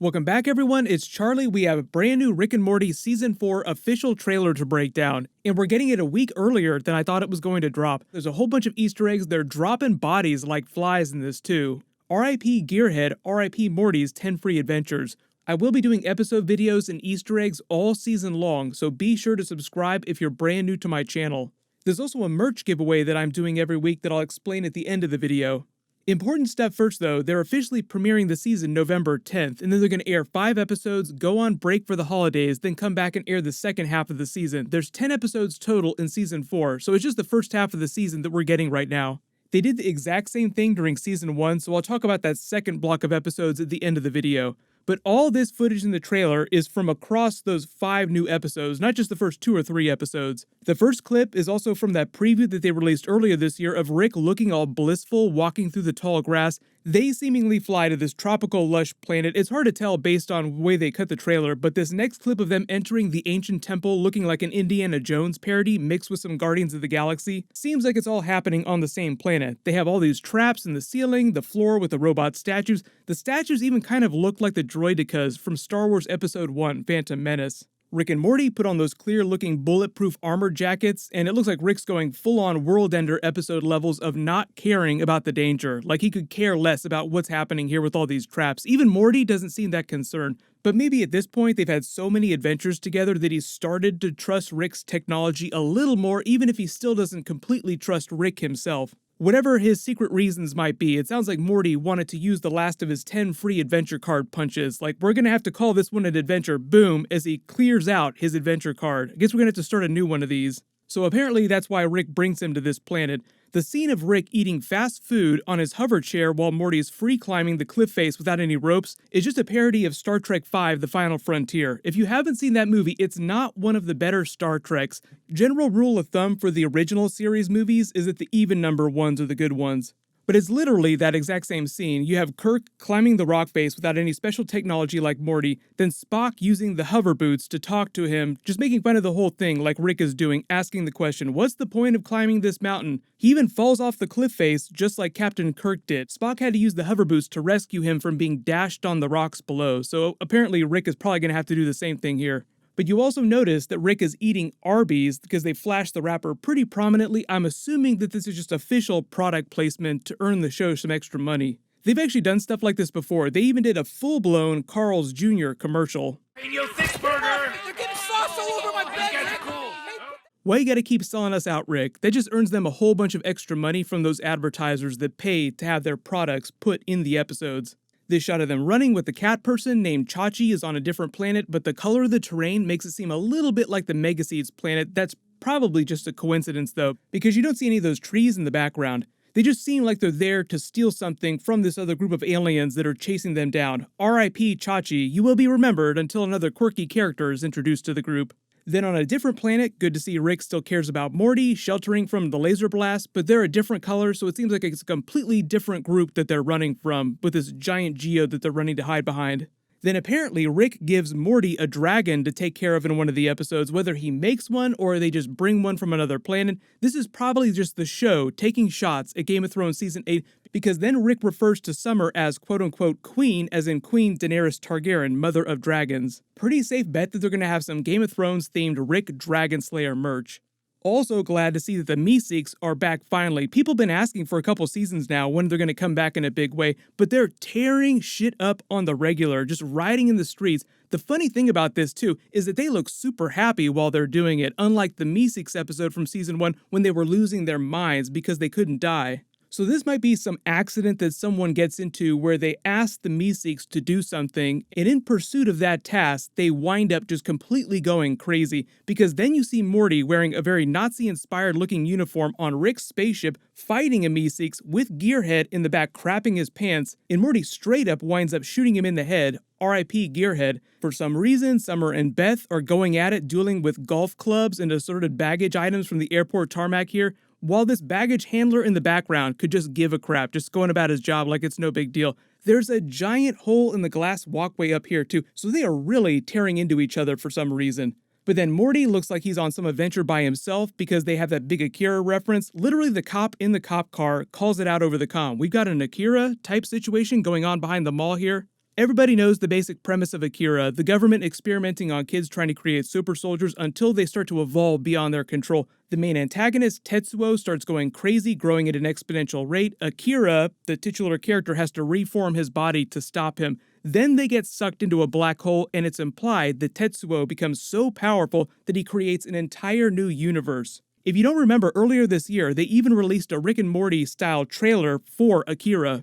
Welcome back, everyone. It's Charlie. We have a brand new Rick and Morty Season 4 official trailer to break down, and we're getting it a week earlier than I thought it was going to drop. There's a whole bunch of Easter eggs. They're dropping bodies like flies in this too. R.I.P. Gearhead, R.I.P. Morty's 10 free adventures. I will be doing episode videos and Easter eggs all season long, so be sure to subscribe if you're brand new to my channel. There's also a merch giveaway that I'm doing every week that I'll explain at the end of the video. Important step first though, they're officially premiering the season November 10th, and then they're going to air 5 episodes, go on break for the holidays, then come back and air the second half of the season. There's 10 episodes total in season 4, so it's just the first half of the season that we're getting right now. They did the exact same thing during season 1, so I'll talk about that second block of episodes at the end of the video. But all this footage in the trailer is from across those 5 new episodes, not just the first 2 or 3 episodes. The first clip is also from that preview that they released earlier this year of Rick looking all blissful, walking through the tall grass. They seemingly fly to this tropical, lush planet. It's hard to tell based on the way they cut the trailer, but this next clip of them entering the ancient temple looking like an Indiana Jones parody mixed with some Guardians of the Galaxy seems like it's all happening on the same planet. They have all these traps in the ceiling, the floor with the robot statues. The statues even kind of look like the droidicas from Star Wars Episode 1, Phantom Menace. Rick and Morty put on those clear-looking bulletproof armor jackets, and it looks like Rick's going full-on World-Ender episode levels of not caring about the danger. Like he could care less about what's happening here with all these traps. Even Morty doesn't seem that concerned. But maybe at this point they've had so many adventures together that he's started to trust Rick's technology a little more, even if he still doesn't completely trust Rick himself. Whatever his secret reasons might be, it sounds like Morty wanted to use the last of his 10 free adventure card punches. Like, we're gonna have to call this one an adventure, boom, as he clears out his adventure card. I guess we're gonna have to start a new one of these. So apparently that's why Rick brings him to this planet. The scene of Rick eating fast food on his hover chair while Morty is free climbing the cliff face without any ropes is just a parody of Star Trek V: The Final Frontier. If you haven't seen that movie, it's not one of the better Star Treks. General rule of thumb for the original series movies is that the even number ones are the good ones. But it's literally that exact same scene. You have Kirk climbing the rock face without any special technology like Morty, then Spock using the hover boots to talk to him, just making fun of the whole thing like Rick is doing, asking the question, what's the point of climbing this mountain? He even falls off the cliff face just like Captain Kirk did. Spock had to use the hover boots to rescue him from being dashed on the rocks below, so apparently Rick is probably going to have to do the same thing here. But you also notice that Rick is eating Arby's because they flashed the wrapper pretty prominently. I'm assuming that this is just official product placement to earn the show some extra money. They've actually done stuff like this before. They even did a full-blown Carl's Jr. commercial. Radio 6 burger! They're getting sauce all over my bed! You guys are cool! Why you gotta keep selling us out, Rick? That just earns them a whole bunch of extra money from those advertisers that pay to have their products put in the episodes. This shot of them running with the cat person named Chachi is on a different planet, but the color of the terrain makes it seem a little bit like the Megaseeds planet. That's probably just a coincidence though, because you don't see any of those trees in the background. They just seem like they're there to steal something from this other group of aliens that are chasing them down. R.I.P. Chachi, you will be remembered until another quirky character is introduced to the group. Then on a different planet, good to see Rick still cares about Morty, sheltering from the laser blast, but they're a different color, so it seems like it's a completely different group that they're running from, with this giant geode that they're running to hide behind. Then apparently Rick gives Morty a dragon to take care of in one of the episodes, whether he makes one or they just bring one from another planet. This is probably just the show taking shots at Game of Thrones Season 8, because then Rick refers to Summer as quote-unquote queen, as in Queen Daenerys Targaryen, mother of dragons. Pretty safe bet that they're going to have some Game of Thrones themed Rick Dragonslayer merch. Also glad to see that the Meeseeks are back finally. People have been asking for a couple seasons now when they're going to come back in a big way, but they're tearing shit up on the regular, just riding in the streets. The funny thing about this too is that they look super happy while they're doing it, unlike the Meeseeks episode from season 1 when they were losing their minds because they couldn't die. So this might be some accident that someone gets into where they ask the Meeseeks to do something, and in pursuit of that task, they wind up just completely going crazy, because then you see Morty wearing a very Nazi-inspired looking uniform on Rick's spaceship fighting a Meeseeks with Gearhead in the back crapping his pants, and Morty straight up winds up shooting him in the head. R.I.P. Gearhead. For some reason, Summer and Beth are going at it, dueling with golf clubs and assorted baggage items from the airport tarmac here, while this baggage handler in the background could just give a crap, just going about his job like it's no big deal. There's a giant hole in the glass walkway up here too, so they are really tearing into each other for some reason. But then Morty looks like he's on some adventure by himself because they have that big Akira reference. Literally the cop in the cop car calls it out over the comm. We've got an Akira type situation going on behind the mall here. Everybody knows the basic premise of Akira, the government experimenting on kids trying to create super soldiers until they start to evolve beyond their control. The main antagonist, Tetsuo, starts going crazy, growing at an exponential rate. Akira, the titular character, has to reform his body to stop him. Then they get sucked into a black hole, and it's implied that Tetsuo becomes so powerful that he creates an entire new universe. If you don't remember, earlier this year, they even released a Rick and Morty style trailer for Akira.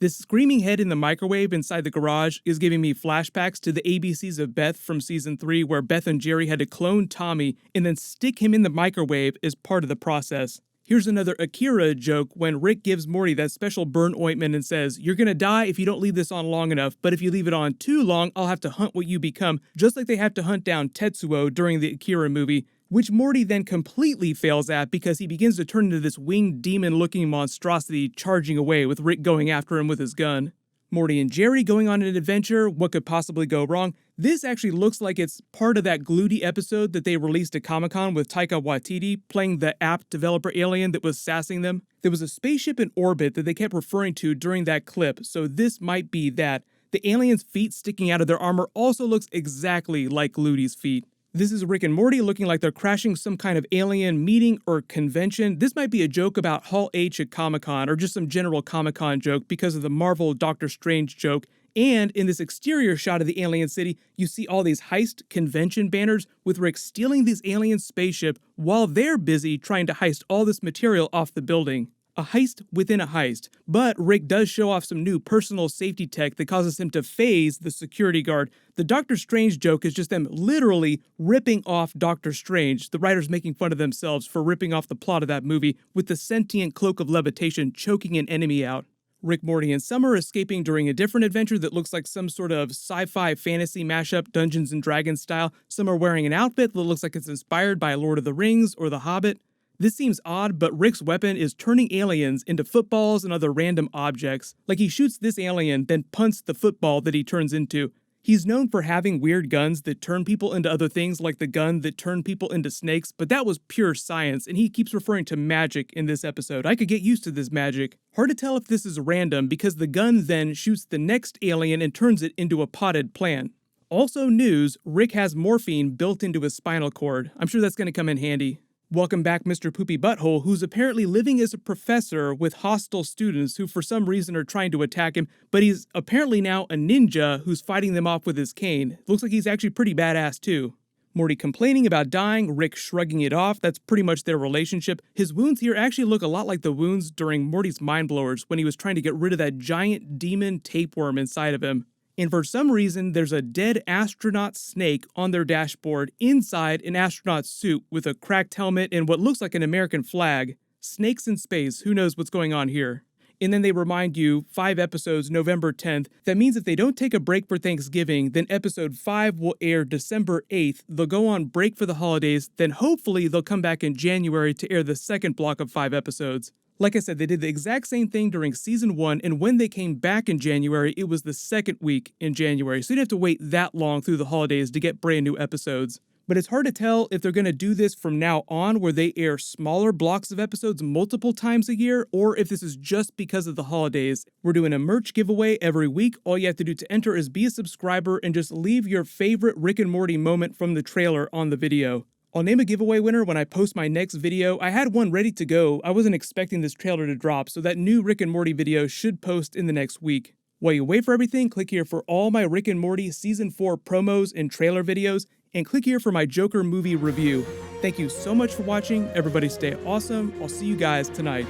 This screaming head in the microwave inside the garage is giving me flashbacks to the ABCs of Beth from season 3, where Beth and Jerry had to clone Tommy and then stick him in the microwave as part of the process. Here's another Akira joke when Rick gives Morty that special burn ointment and says, "You're gonna die if you don't leave this on long enough, but if you leave it on too long, I'll have to hunt what you become," just like they have to hunt down Tetsuo during the Akira movie, which Morty then completely fails at because he begins to turn into this winged demon-looking monstrosity charging away with Rick going after him with his gun. Morty and Jerry going on an adventure, what could possibly go wrong? This actually looks like it's part of that Gluty episode that they released at Comic-Con with Taika Waititi playing the app developer alien that was sassing them. There was a spaceship in orbit that they kept referring to during that clip, so this might be that. The alien's feet sticking out of their armor also looks exactly like Gluty's feet. This is Rick and Morty looking like they're crashing some kind of alien meeting or convention. This might be a joke about Hall H at Comic-Con or just some general Comic-Con joke because of the Marvel Doctor Strange joke. And in this exterior shot of the alien city, you see all these heist convention banners with Rick stealing this alien spaceship while they're busy trying to heist all this material off the building. A heist within a heist, but Rick does show off some new personal safety tech that causes him to phase the security guard. The Doctor Strange joke is just them literally ripping off Doctor Strange, the writers making fun of themselves for ripping off the plot of that movie with the sentient cloak of levitation choking an enemy out. Rick, Morty, and Summer escaping during a different adventure that looks like some sort of sci-fi fantasy mashup, Dungeons and Dragons style. Some are wearing an outfit that looks like it's inspired by Lord of the Rings or The Hobbit. This seems odd, but Rick's weapon is turning aliens into footballs and other random objects. Like he shoots this alien, then punts the football that he turns into. He's known for having weird guns that turn people into other things, like the gun that turned people into snakes, but that was pure science, and he keeps referring to magic in this episode. I could get used to this magic. Hard to tell if this is random, because the gun then shoots the next alien and turns it into a potted plant. Also news, Rick has morphine built into his spinal cord. I'm sure that's going to come in handy. Welcome back, Mr. Poopy Butthole, who's apparently living as a professor with hostile students who for some reason are trying to attack him, but he's apparently now a ninja who's fighting them off with his cane. Looks like he's actually pretty badass too. Morty complaining about dying, Rick shrugging it off. That's pretty much their relationship. His wounds here actually look a lot like the wounds during Morty's Mind Blowers when he was trying to get rid of that giant demon tapeworm inside of him. And for some reason, there's a dead astronaut snake on their dashboard inside an astronaut suit with a cracked helmet and what looks like an American flag. Snakes in space, who knows what's going on here? And then they remind you, 5 episodes, November 10th. That means if they don't take a break for Thanksgiving, then episode 5 will air December 8th. They'll go on break for the holidays, then hopefully they'll come back in January to air the second block of 5 episodes. Like I said, they did the exact same thing during season 1, and when they came back in January, it was the second week in January, so you didn't have to wait that long through the holidays to get brand new episodes. But it's hard to tell if they're going to do this from now on, where they air smaller blocks of episodes multiple times a year, or if this is just because of the holidays. We're doing a merch giveaway every week. All you have to do to enter is be a subscriber and just leave your favorite Rick and Morty moment from the trailer on the video. I'll name a giveaway winner when I post my next video. I had one ready to go. I wasn't expecting this trailer to drop, so that new Rick and Morty video should post in the next week. While you wait for everything, click here for all my Rick and Morty Season 4 promos and trailer videos, and click here for my Joker movie review. Thank you so much for watching. Everybody stay awesome. I'll see you guys tonight.